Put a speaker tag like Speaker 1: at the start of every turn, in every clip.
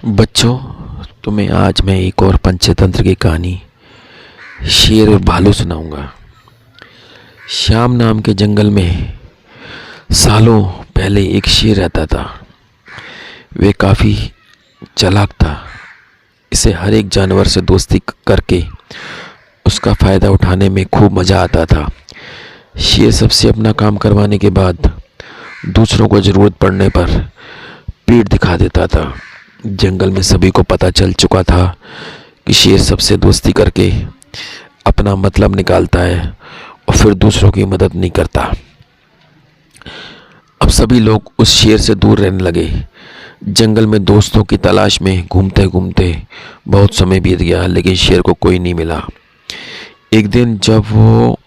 Speaker 1: बच्चों, तुम्हें आज मैं एक और पंचतंत्र की कहानी शेर और भालू सुनाऊंगा। श्याम नाम के जंगल में सालों पहले एक शेर रहता था। वे काफ़ी चालाक था। इसे हर एक जानवर से दोस्ती करके उसका फ़ायदा उठाने में खूब मज़ा आता था। शेर सबसे अपना काम करवाने के बाद दूसरों को ज़रूरत पड़ने पर पीठ दिखा देता था। जंगल में सभी को पता चल चुका था कि शेर सबसे दोस्ती करके अपना मतलब निकालता है और फिर दूसरों की मदद नहीं करता। अब सभी लोग उस शेर से दूर रहने लगे। जंगल में दोस्तों की तलाश में घूमते घूमते बहुत समय बीत गया, लेकिन शेर को कोई नहीं मिला। एक दिन जब वो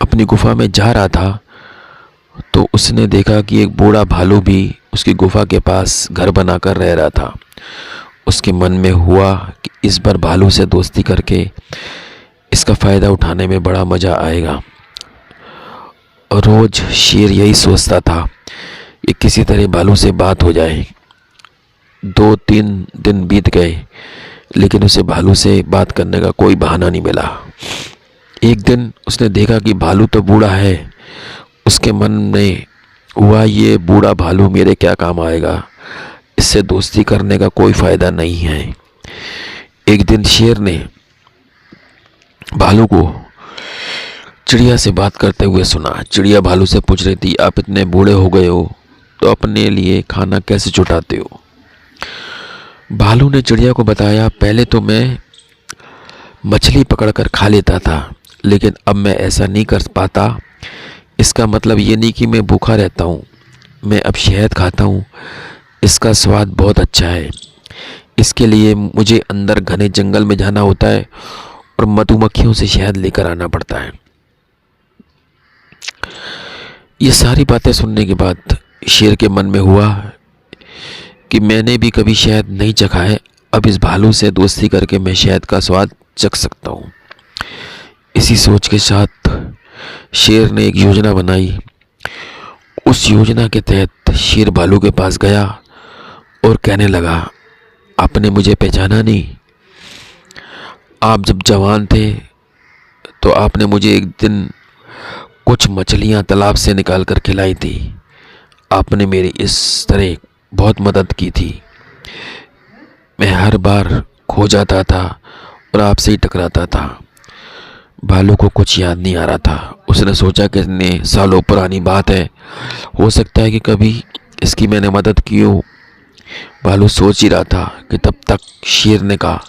Speaker 1: अपनी गुफा में जा रहा था तो उसने देखा कि एक बूढ़ा भालू भी उसकी गुफा के पास घर बनाकर रह रहा था। उसके मन में हुआ कि इस बार भालू से दोस्ती करके इसका फ़ायदा उठाने में बड़ा मज़ा आएगा। रोज़ शेर यही सोचता था कि किसी तरह भालू से बात हो जाए। 2-3 दिन बीत गए, लेकिन उसे भालू से बात करने का कोई बहाना नहीं मिला। एक दिन उसने देखा कि भालू तो बूढ़ा है। उसके मन में हुआ, ये बूढ़ा भालू मेरे क्या काम आएगा, इससे दोस्ती करने का कोई फ़ायदा नहीं है। एक दिन शेर ने भालू को चिड़िया से बात करते हुए सुना। चिड़िया भालू से पूछ रही थी, आप इतने बूढ़े हो गए हो तो अपने लिए खाना कैसे जुटाते हो? भालू ने चिड़िया को बताया, पहले तो मैं मछली पकड़कर खा लेता था, लेकिन अब मैं ऐसा नहीं कर पाता। इसका मतलब ये नहीं कि मैं भूखा रहता हूँ। मैं अब शहद खाता हूँ। इसका स्वाद बहुत अच्छा है। इसके लिए मुझे अंदर घने जंगल में जाना होता है और मधुमक्खियों से शहद लेकर आना पड़ता है। ये सारी बातें सुनने के बाद शेर के मन में हुआ कि मैंने भी कभी शहद नहीं चखा है। अब इस भालू से दोस्ती करके मैं शहद का स्वाद चख सकता हूँ। इसी सोच के साथ शेर ने एक योजना बनाई। उस योजना के तहत शेर भालू के पास गया और कहने लगा, आपने मुझे पहचाना नहीं? आप जब जवान थे तो आपने मुझे एक दिन कुछ मछलियां तालाब से निकाल कर खिलाई थी। आपने मेरी इस तरह बहुत मदद की थी। मैं हर बार खो जाता था और आपसे ही टकराता था। भालू को कुछ याद नहीं आ रहा था। उसने सोचा कि इतने सालों पुरानी बात है, हो सकता है कि कभी इसकी मैंने मदद की हो। भालू सोच ही रहा था कि तब तक शेर ने कहा,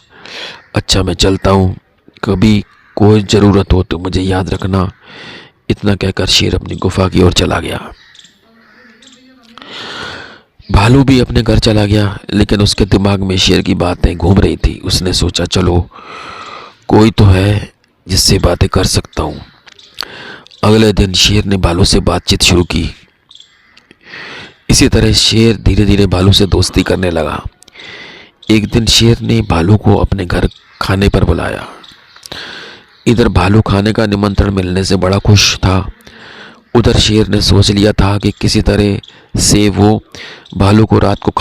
Speaker 1: अच्छा मैं चलता हूँ, कभी कोई ज़रूरत हो तो मुझे याद रखना। इतना कहकर शेर अपनी गुफा की ओर चला गया। भालू भी अपने घर चला गया, लेकिन उसके दिमाग में शेर की बातें घूम रही थी। उसने सोचा, चलो कोई तो है जिससे बातें कर सकता हूँ। अगले दिन शेर ने भालू से बातचीत शुरू की। इसी तरह शेर धीरे धीरे भालू से दोस्ती करने लगा। एक दिन शेर ने भालू को अपने घर खाने पर बुलाया। इधर भालू खाने का निमंत्रण मिलने से बड़ा खुश था। उधर शेर ने सोच लिया था कि किसी तरह से वो भालू को रात को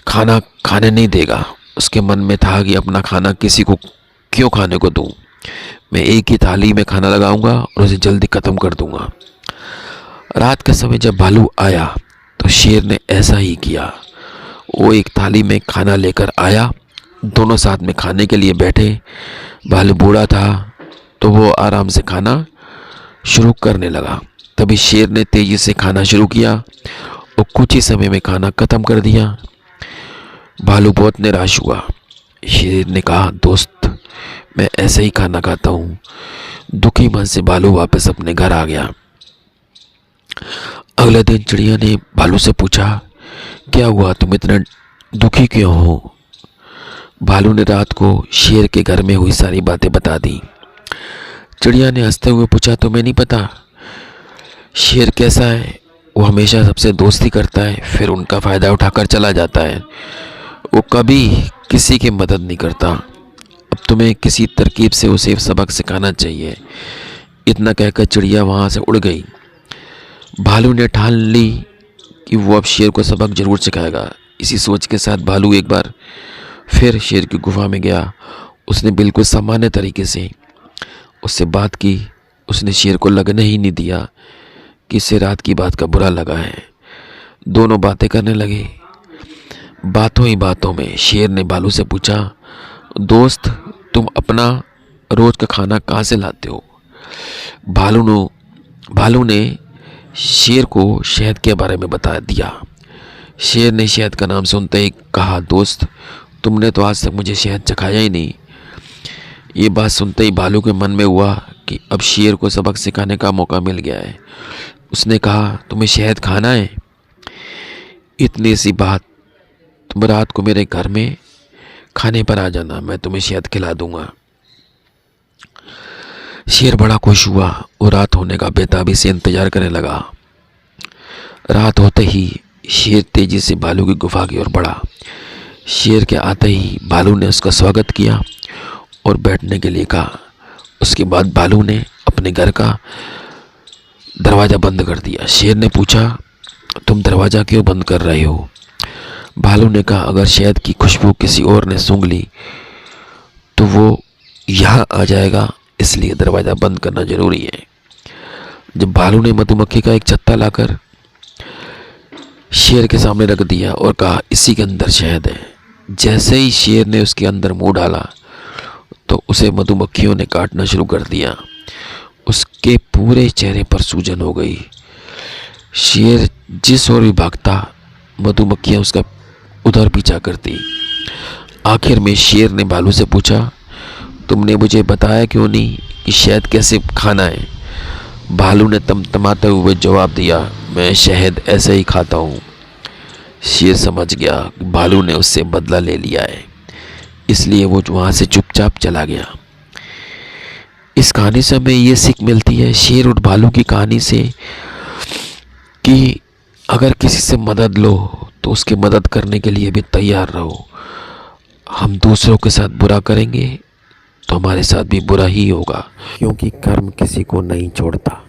Speaker 1: खाना खाने नहीं देगा। उसके मन में था कि अपना खाना किसी को क्यों खाने को दूं। मैं एक ही थाली में खाना लगाऊंगा और उसे जल्दी ख़त्म कर दूंगा। रात के समय जब भालू आया तो शेर ने ऐसा ही किया। वो एक थाली में खाना लेकर आया। दोनों साथ में खाने के लिए बैठे। भालू बूढ़ा था तो वो आराम से खाना शुरू करने लगा। तभी शेर ने तेज़ी से खाना शुरू किया और कुछ ही समय में खाना ख़त्म कर दिया। भालू बहुत निराश हुआ। शेर ने कहा, दोस्त मैं ऐसे ही खाना खाता हूँ। दुखी मन से भालू वापस अपने घर आ गया। अगले दिन चिड़िया ने भालू से पूछा, क्या हुआ, तुम इतना दुखी क्यों हो? भालू ने रात को शेर के घर में हुई सारी बातें बता दी। चिड़िया ने हंसते हुए पूछा, तुम्हें नहीं पता शेर कैसा है? वो हमेशा सबसे दोस्ती करता है, फिर उनका फ़ायदा उठाकर चला जाता है। वो कभी किसी की मदद नहीं करता। अब तुम्हें किसी तरकीब से उसे सबक सिखाना चाहिए। इतना कहकर चिड़िया वहाँ से उड़ गई। भालू ने ठान ली कि वो अब शेर को सबक ज़रूर सिखाएगा। इसी सोच के साथ भालू एक बार फिर शेर की गुफा में गया। उसने बिल्कुल सामान्य तरीके से उससे बात की। उसने शेर को लगने ही नहीं दिया कि इसे रात की बात का बुरा लगा है। दोनों बातें करने लगे। बातों ही बातों में शेर ने भालू से पूछा, दोस्त, तुम अपना रोज का खाना कहाँ से लाते हो? भालू ने शेर को शहद के बारे में बता दिया। शेर ने शहद का नाम सुनते ही कहा, दोस्त, तुमने तो आज तक मुझे शहद चखाया ही नहीं। ये बात सुनते ही भालू के मन में हुआ कि अब शेर को सबक सिखाने का मौका मिल गया है। उसने कहा, तुम्हें शहद खाना है? इतनी सी बात, तुम रात को मेरे घर में खाने पर आ जाना, मैं तुम्हें शहद खिला दूंगा। शेर बड़ा खुश हुआ और रात होने का बेताबी से इंतजार करने लगा। रात होते ही शेर तेजी से भालू की गुफा की ओर बढ़ा। शेर के आते ही भालू ने उसका स्वागत किया और बैठने के लिए कहा। उसके बाद भालू ने अपने घर का दरवाज़ा बंद कर दिया। शेर ने पूछा, तुम दरवाज़ा क्यों बंद कर रहे हो? भालू ने कहा, अगर शहद की खुशबू किसी और ने सूंघ ली तो वो यहाँ आ जाएगा, इसलिए दरवाज़ा बंद करना ज़रूरी है। जब भालू ने मधुमक्खी का एक छत्ता लाकर शेर के सामने रख दिया और कहा, इसी के अंदर शहद है। जैसे ही शेर ने उसके अंदर मुंह डाला तो उसे मधुमक्खियों ने काटना शुरू कर दिया। उसके पूरे चेहरे पर सूजन हो गई। शेर जिस ओर भी भागता, मधुमक्खियां उसका उधर पीछा करती। आखिर में शेर ने भालू से पूछा, तुमने मुझे बताया क्यों नहीं कि शहद कैसे खाना है? भालू ने तमतमाते हुए जवाब दिया, मैं शहद ऐसे ही खाता हूँ। शेर समझ गया कि भालू ने उससे बदला ले लिया है, इसलिए वो वहाँ से चुपचाप चला गया। इस कहानी से हमें ये सीख मिलती है, शेर और भालू की कहानी से, कि अगर किसी से मदद लो तो उसकी मदद करने के लिए भी तैयार रहो। हम दूसरों के साथ बुरा करेंगे तो हमारे साथ भी बुरा ही होगा, क्योंकि कर्म किसी को नहीं छोड़ता।